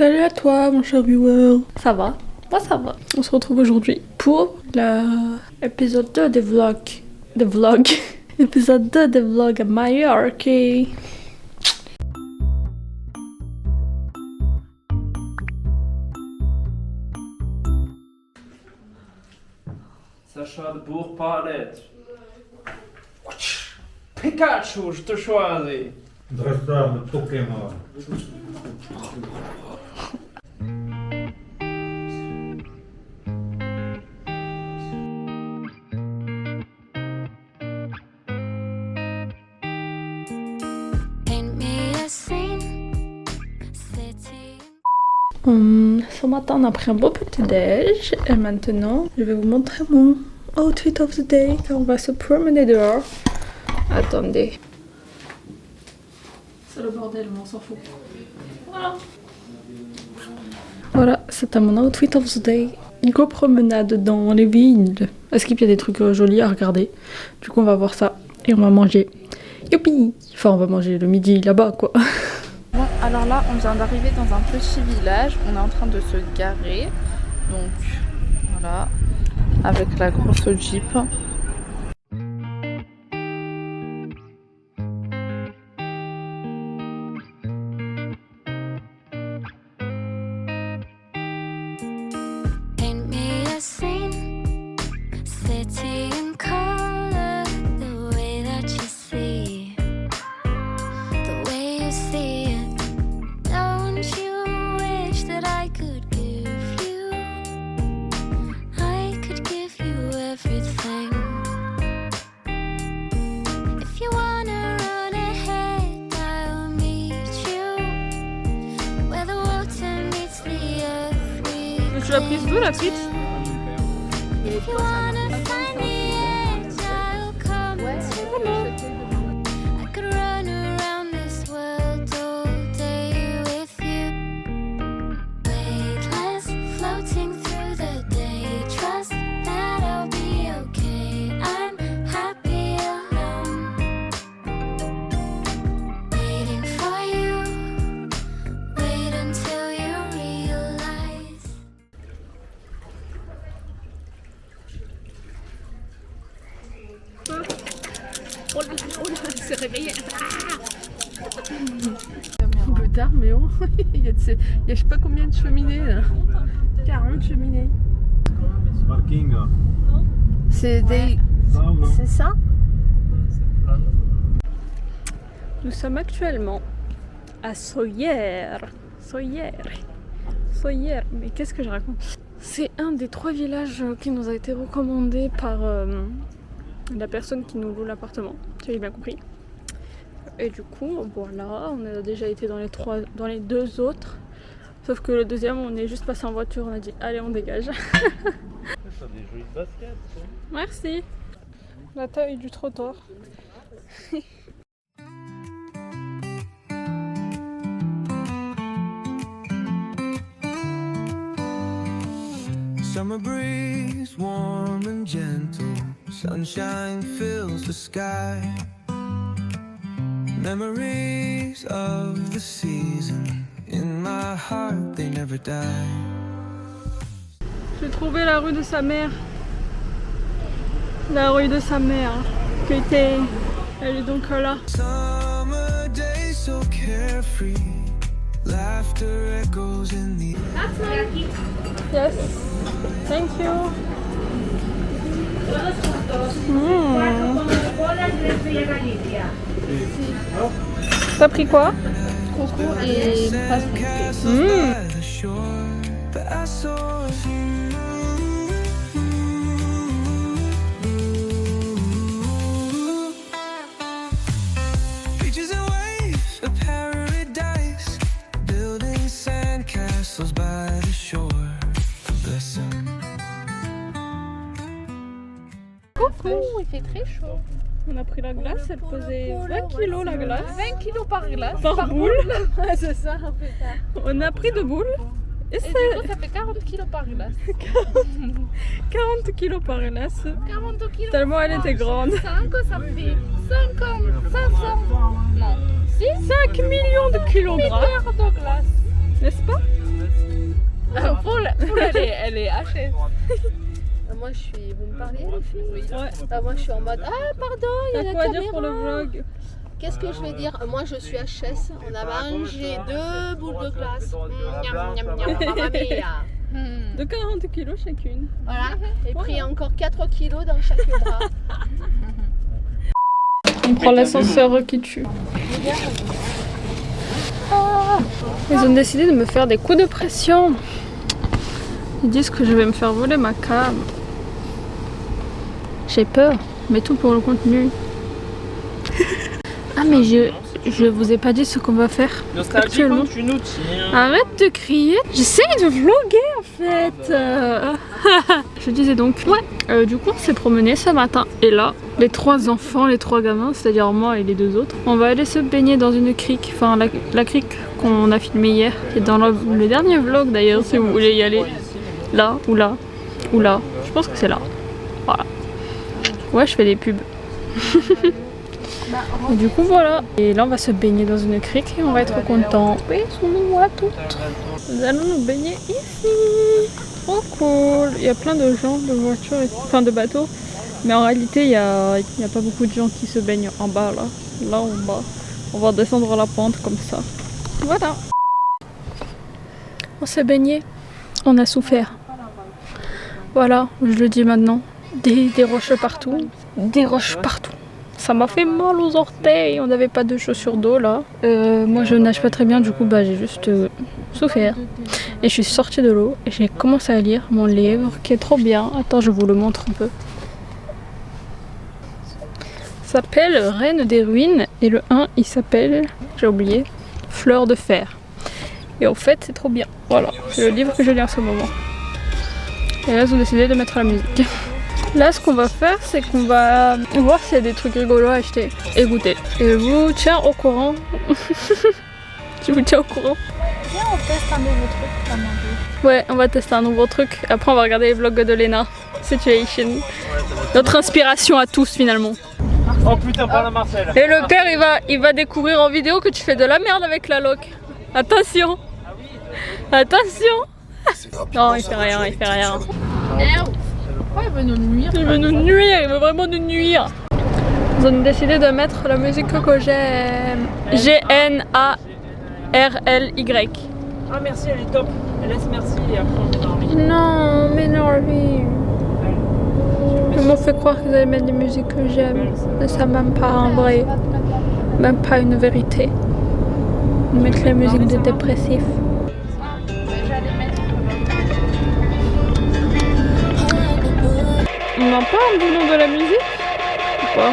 Salut à toi mon cher viewer. Ça va? Moi ça va. On se retrouve aujourd'hui pour l'épisode 2 des vlogs. Épisode 2 des vlogs à Mallorca. Sacha de Bourg-Palette. Pikachu, je te choisis. Dresseur de Pokémon. Ce matin on a pris un beau petit déj et maintenant je vais vous montrer mon outfit of the day car on va se promener dehors. Attendez. C'est le bordel mais on s'en fout. Voilà, c'était mon outfit of the day. Une promenade dans les villes. À Skip il y a des trucs jolis à regarder. Du coup on va voir ça et on va manger. Youpi! Enfin on va manger le midi là-bas quoi. Bon, alors là, on vient d'arriver dans un petit village. On est en train de se garer. Donc, voilà. Avec la grosse Jeep. Tu l'as prise d'où la pizza? On s'est réveillé. Un peu tard, mais bon, il y a je sais pas combien de cheminées là. 40 cheminées. Parking. C'est des. C'est ça? Nous sommes actuellement à Sóller, mais qu'est-ce que je raconte? C'est un des 3 villages qui nous a été recommandé par la personne qui nous loue l'appartement, si j'ai bien compris. Et du coup, voilà, on a déjà été dans les 2 autres. Sauf que le deuxième, on est juste passé en voiture, on a dit allez, on dégage. Ça des jolies baskets. Merci. La taille du trottoir. Summer breeze, warm and gentle. Sunshine fills the sky. Memories of the season in my heart, they never die. J'ai trouvé la rue de sa mère. La rue de sa mère. Qui était. Elle est donc là. Summer days so carefree. Laughter echoes in the Yes. Thank you. T'as pris quoi? Coco et passe. by the shore. But I saw beaches and waves, a paradise. Building sandcastles by the shore. Listen. Coucou, il fait très chaud. On a pris la glace, elle pesait 20 kilos la glace. 20 kilos par glace. Par boule. Ouais, c'est ça, un peu tard. On a pris 2 boules. Et Et du coup, ça fait 40 kilos par glace. 40 kilos par glace. 40 kilos. Tellement elle était grande. 5, ça me fait 50, 500. Non. 6 5 millions de kilogrammes. milliards de glace. N'est-ce pas? elle est HS. Moi je suis. Vous me parlez les filles? Oui. Ouais. Moi je suis en mode. Ah pardon, il y a T'as la quoi à caméra. dire pour le vlog? Qu'est-ce que je vais dire? Moi je suis HS. On a mangé 2 boules de glace. Miam, miam, miam, mamma mia. De 40 kilos chacune. Voilà. Et pris encore 4 kilos dans chaque bras. On prend l'ascenseur qui tue. Ils ont décidé de me faire des coups de pression. Ils disent que je vais me faire voler ma cam. J'ai peur, mais tout pour le contenu. Ah mais je vous ai pas dit ce qu'on va faire actuellement. Tu nous tiens. Arrête de crier. J'essaye de vlogger en fait. Je disais donc, ouais, du coup on s'est promené ce matin. Et là, les 3 enfants, les 3 gamins, c'est-à-dire moi et les 2 autres, on va aller se baigner dans une crique. Enfin la crique qu'on a filmée hier. Qui est dans le dernier vlog d'ailleurs si vous voulez y aller. Là, ou là, ou là. Je pense que c'est là. Voilà. Ouais, je fais des pubs. Et du coup voilà. Et là on va se baigner dans une crique et on va être content. Oui, on nous voit toutes. Nous allons nous baigner ici. Trop cool. Il y a plein de gens, de voitures, enfin de bateaux. Mais en réalité il y a pas beaucoup de gens qui se baignent en bas là. Là en bas. On va descendre la pente comme ça. Voilà. On s'est baigné. On a souffert. Voilà, je le dis maintenant. Des roches partout. Des roches partout. Ça m'a fait mal aux orteils, on n'avait pas de chaussures d'eau là. Moi je nage pas très bien, du coup bah, j'ai juste souffert. Et je suis sortie de l'eau et j'ai commencé à lire mon livre qui est trop bien. Attends, je vous le montre un peu. Ça s'appelle Reine des ruines et le 1 il s'appelle, j'ai oublié, Fleur de fer. Et en fait c'est trop bien. Voilà, c'est le livre que je lis en ce moment. Et là ils ont décidé de mettre la musique. Là, ce qu'on va faire, c'est qu'on va voir s'il y a des trucs rigolos à acheter et goûter. Et je vous tiens au courant. Je vous tiens au courant. Viens, on teste un nouveau truc à manger. Ouais, on va tester un nouveau truc. Après, on va regarder les vlogs de Lena. Situation. Notre inspiration à tous, finalement. Oh putain, parle à Marcel. Et le père, il va découvrir en vidéo que tu fais de la merde avec la loc. Attention. Attention. Non, il fait rien, il fait rien. Ouais, il veut nous nuire. Il veut nous nuire, il veut vraiment nous nuire. Ils ont décidé de mettre la musique que j'aime. G-N-A-R-L-Y. Ah merci, elle est top. Elle laisse merci et après on est Non, mais Norby. Ils m'ont fait croire qu'ils allaient mettre des musiques que j'aime. Mais ça même pas un vrai. Même pas une vérité. Ils mettent les musiques de dépressifs. On n'a pas un boulon de la musique ou pas?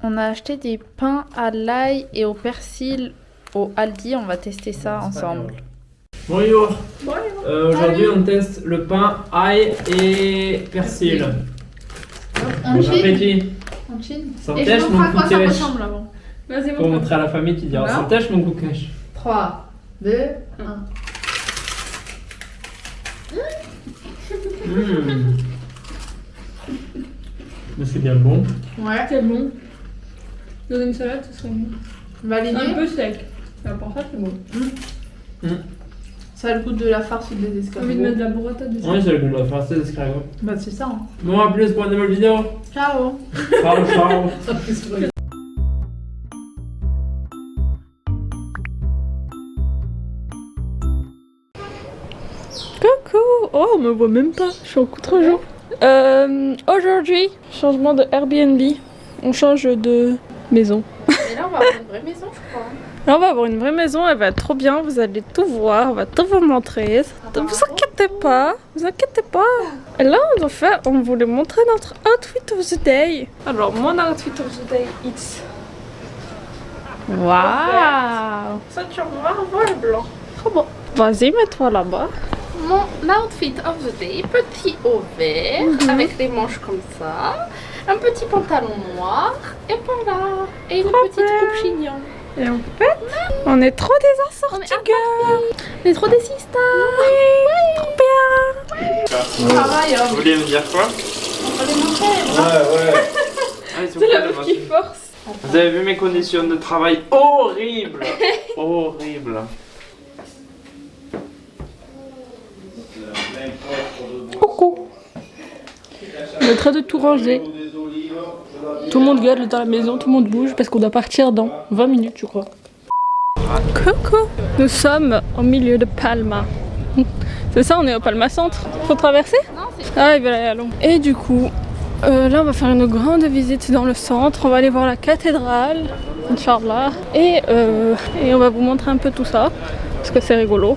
On a acheté des pains à l'ail et au persil au Aldi. On va tester ça ensemble. Bonjour. Aujourd'hui on teste le pain ail et persil. On Bon chine. appétit. On chine. Santèche, Et je vous mon montre à quoi ça coutèche. ressemble avant. Vas-y, Pour montrer à la famille qui dira Voilà. Santèche mon coutèche. 3, 2, 1. Mais c'est bien bon. Ouais. C'est bon. Dans une salade, ce serait bon. Validé. Un peu sec. Mais pour ça, c'est bon. Ça a le goût de la farce des J'ai escargots. envie de mettre de la burrata dessus. Oui, c'est le goût de la farce des escargots. Bah c'est ça. Hein. Bon, à plus pour une nouvelle vidéo. Ciao. Ciao, ciao. Coucou. Oh, on me voit même pas. Je suis en contre-jour. Aujourd'hui, changement de Airbnb. On change de maison. Et là on va avoir une vraie maison je crois. Là, on va avoir une vraie maison, elle va être trop bien, vous allez tout voir, on va tout vous montrer. Vous inquiétez pas, vous inquiétez pas. Et là, on voulait montrer notre outfit of the day. Alors, mon outfit of the day, it's... Waouh. Ceinture noire, voile blanc. Trop beau. Vas-y, mets-toi là-bas. Mon outfit of the day, petit haut vert avec les manches comme ça, un petit pantalon noir et voilà, et une petite coupe chignon. Et en fait, on est trop des assortis girls. On est trop des sisters. Oui, trop bien. Travail, Vous voulez me dire quoi? on va les montrer. Ah, ils sont C'est pas la de meuf qui machine. force. Vous avez vu mes conditions de travail horribles. Horribles. Coucou. On est en train de tout ranger. Tout le monde gueule dans la maison, tout le monde bouge parce qu'on doit partir dans 20 minutes, je crois. Coucou. Nous sommes au milieu de Palma. C'est ça, on est au Palma Centre. Faut traverser? Non, c'est Ah, il va aller à long. Et du coup, là, on va faire une grande visite dans le centre. On va aller voir la cathédrale, Inch'Allah. Et on va vous montrer un peu tout ça, parce que c'est rigolo.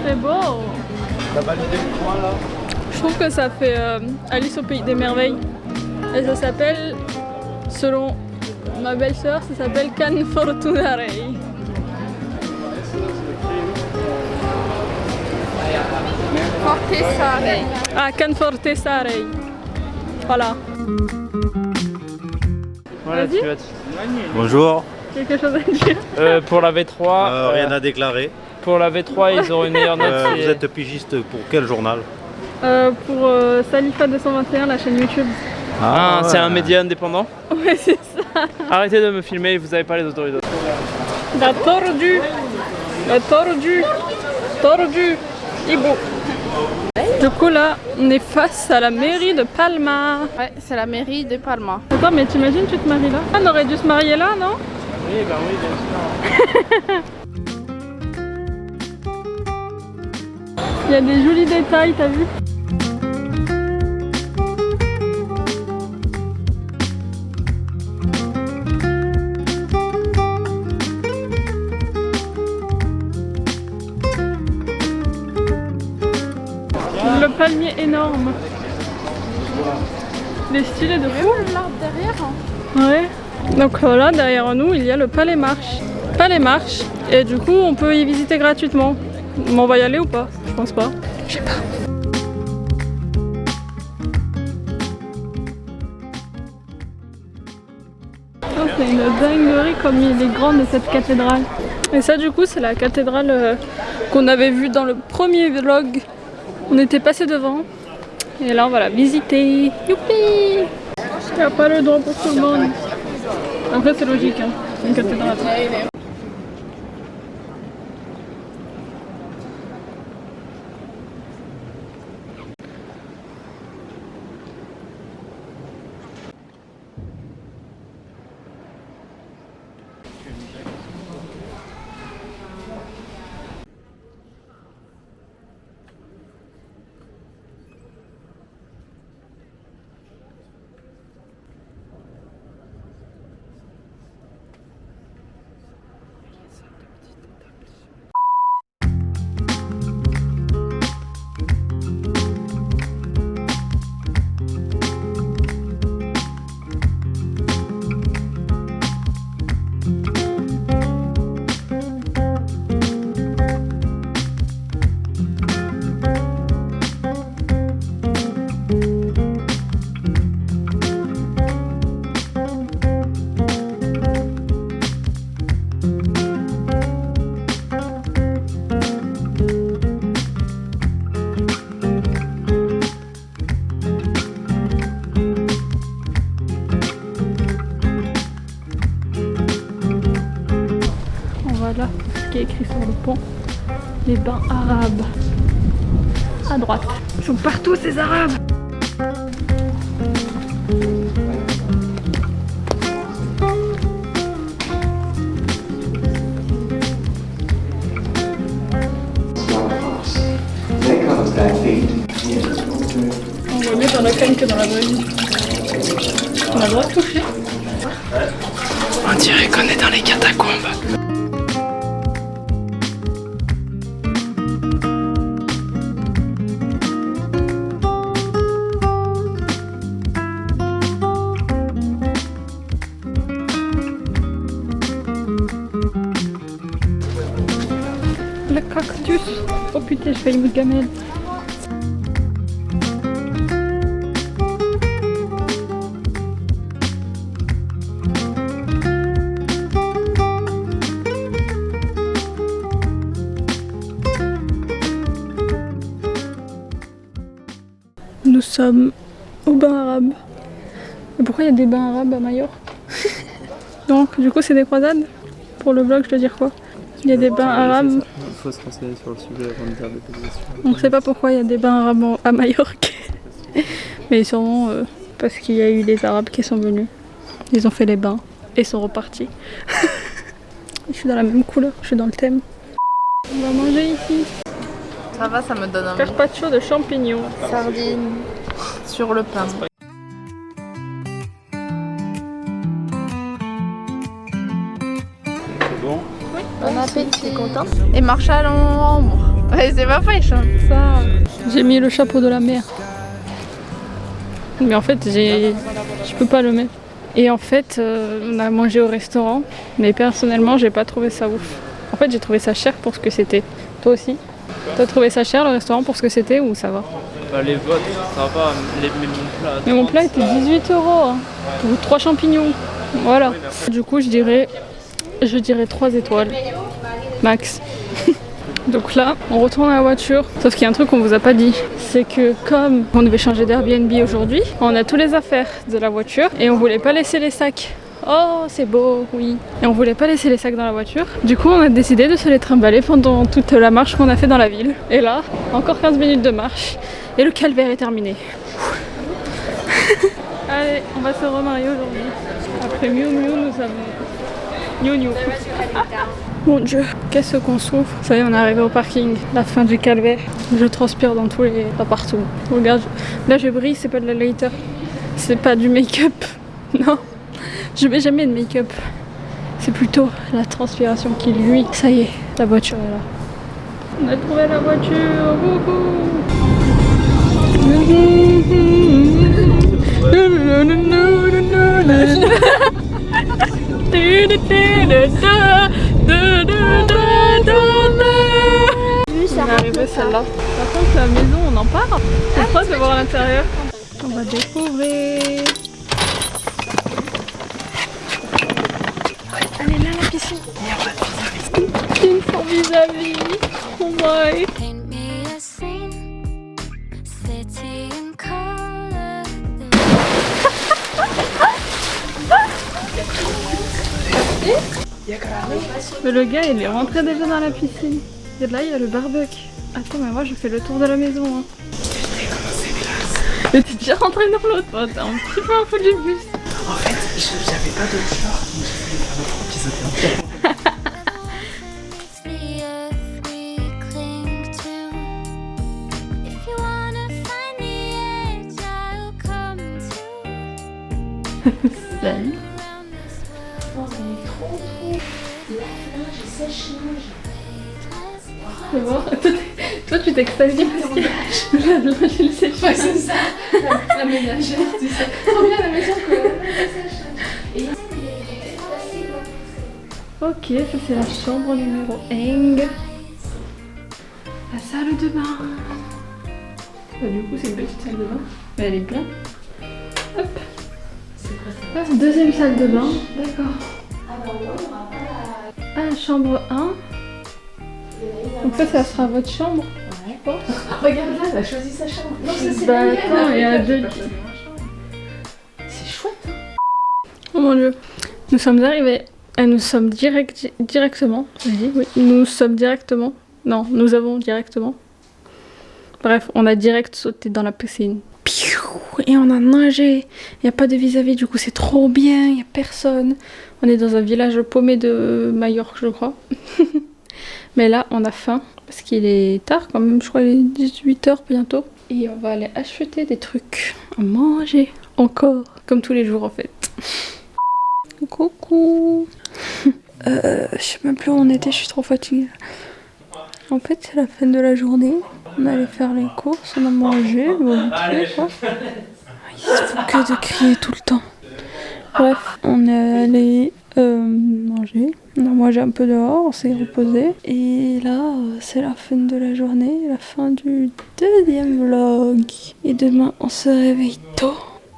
C'est beau. T'as validé le point là? Je trouve que ça fait Alice au pays des merveilles. Et ça s'appelle, selon ma belle-sœur, ça s'appelle Can Fortunare. porté ça. Ah, Can Fortunare. Voilà. Voilà, Vas-y. tu vas. Bonjour. Quelque chose à dire? Pour la V3, Rien à déclarer. pour la V3, ils auront une meilleure note. Vous êtes pigiste pour quel journal? Pour Salifa 221, la chaîne YouTube. Ah, ouais. c'est un média indépendant. Ouais, c'est ça. Arrêtez de me filmer, vous avez pas les autorisations. La tordu. La tordu. Tordu. Ibo. Du coup là, on est face à la mairie de Palma. Ouais, c'est la mairie de Palma. Attends, mais t'imagines, tu te maries là? On aurait dû se marier là, non? Oui, bah oui, bien sûr. Il y a des jolis détails, t'as vu? Le palmier énorme. Les stylés de fou. L'arbre derrière. Ouais. Donc là, derrière nous, il y a le Palais Marche. Palais Marche. Et du coup, on peut y visiter gratuitement. Mais on va y aller ou pas? Je pense pas. Je sais pas. Oh, c'est une dinguerie comme il est grande cette cathédrale. Et ça, du coup, c'est la cathédrale qu'on avait vue dans le premier vlog. On était passé devant. Et là, on va la visiter. Youpi! Il n'y a pas le droit pour tout le monde. Après, c'est logique, hein. C'est une cathédrale. qui est écrit sur le pont. Les bains arabes. À droite. Ils sont partout ces arabes. On voit mieux dans la crème que dans la vraie vie. On a le droit de toucher. On dirait qu'on est dans les catacombes. Le cactus. Oh putain, je failli me gamelle. Nous sommes au bain arabe. Et pourquoi il y a des bains arabes à Majorque? Donc, du coup, c'est des croisades? Pour le blog, je dois dire quoi? Il y a des bains arabes. Il faut se renseigner sur le sujet avant de dire des positions. On ne sait pas pourquoi il y a des bains arabes à Majorque. Mais sûrement parce qu'il y a eu les Arabes qui sont venus. Ils ont fait les bains et sont repartis. Je suis dans la même couleur, je suis dans le thème. On va manger ici. Ça va, ça me donne un Carpaccio de champignons. sardine sur le pain. C'est bon? Bon appétit. Content. Et marche à l'ombre. Ouais, c'est pas fait, ça. J'ai mis le chapeau de la mer. Mais en fait, je peux pas le mettre. Et en fait, on a mangé au restaurant. Mais personnellement, j'ai pas trouvé ça ouf. En fait, j'ai trouvé ça cher pour ce que c'était. Toi aussi? T'as trouvé ça cher le restaurant pour ce que c'était ou ça va? Bah, les votes, ça va, mais mon plat. Mais mon plat était 18 € hein, pour 3 champignons. Voilà. Du coup, je dirais 3 étoiles. Max. Donc là, on retourne à la voiture. Sauf qu'il y a un truc qu'on vous a pas dit. C'est que comme on devait changer d'Airbnb aujourd'hui, on a tous les affaires de la voiture et on voulait pas laisser les sacs. Oh, c'est beau, oui. Et on voulait pas laisser les sacs dans la voiture. Du coup, on a décidé de se les trimballer pendant toute la marche qu'on a fait dans la ville. Et là, encore 15 minutes de marche. Et le calvaire est terminé. Allez, on va se remarier aujourd'hui. Après Miu Miu, nous avons Niu Niu. Mon Dieu, qu'est-ce qu'on souffre. Ça y est, on est arrivé au parking. La fin du calvaire. Je transpire dans tous les... pas partout. Regarde, là je brille, c'est pas de la lighter. C'est pas du make-up. Non. Je mets jamais de make-up. C'est plutôt la transpiration qui lui. Ça y est, la voiture est là. On a trouvé la voiture. On est arrivé celle-là. Par contre la maison on en parle. C'est trop de voir à l'intérieur. On va découvrir. Elle est là la piscine. Piscine sans vis-à-vis. Oh my. Paint me a scene, city in color. Mais le gars il est rentré déjà dans la piscine. Et là il y a le barbecue. Attends mais moi je fais le tour de la maison hein. Mais t'es déjà rentré dans l'autre, toi t'es un petit peu un fou du bus. En fait, j'avais pas de short, donc j'ai fait faire le épisode. The earth we cling to. If you wanna find the edge, I'll come to. Salut. C'est bon. Toi tu t'extasies parce que la linge il sèche. Ouais, c'est ça. La ménagère, tu sais. Trop bien la maison quoi. Ok, ça c'est la chambre numéro 1. La salle de bain. Bah, du coup c'est une petite salle de bain. Mais elle est pleine. Hop. Ah, deuxième salle de bain. D'accord. Ah, chambre 1. Donc ça sera votre chambre. Ouais. Je pense. Regarde là, elle a choisi sa chambre. Non, ça c'est Bah la attends, il y a deux. C'est chouette. Hein. Oh mon dieu. Nous sommes arrivés Et nous sommes directement. J'ai dit oui. Nous sommes directement. Non, nous avons directement. Bref, on a direct sauté dans la piscine. Et on a nagé. Il n'y a pas de vis-à-vis, du coup c'est trop bien. Il n'y a personne. On est dans un village paumé de Majorque, je crois. Mais là, on a faim. Parce qu'il est tard quand même. Je crois qu'il est 18h bientôt. Et on va aller acheter des trucs à manger. Encore. Comme tous les jours en fait. Coucou. Je sais même plus où on était, je suis trop fatiguée. En fait, c'est la fin de la journée. On allait faire les courses, on a mangé, bon, quoi. Il se faut que de crier tout le temps. Bref, on est allé manger. On a mangé un peu dehors, on s'est reposé. Et là, c'est la fin de la journée, la fin du deuxième vlog. Et demain, on se réveille tôt.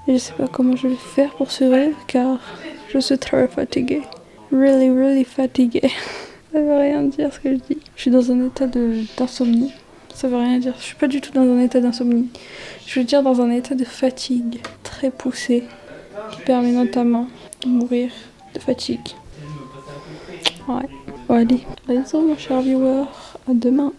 Et je sais pas comment je vais faire pour ce rêve, car je suis très fatiguée. Really fatiguée. Ça veut rien dire ce que je dis. Je suis dans un état d'insomnie. Ça veut rien dire. Je suis pas du tout dans un état d'insomnie. Je veux dire dans un état de fatigue très poussé, qui permet notamment de mourir de fatigue. Ouais. Bon, allez. Bisous mon cher viewer. À demain.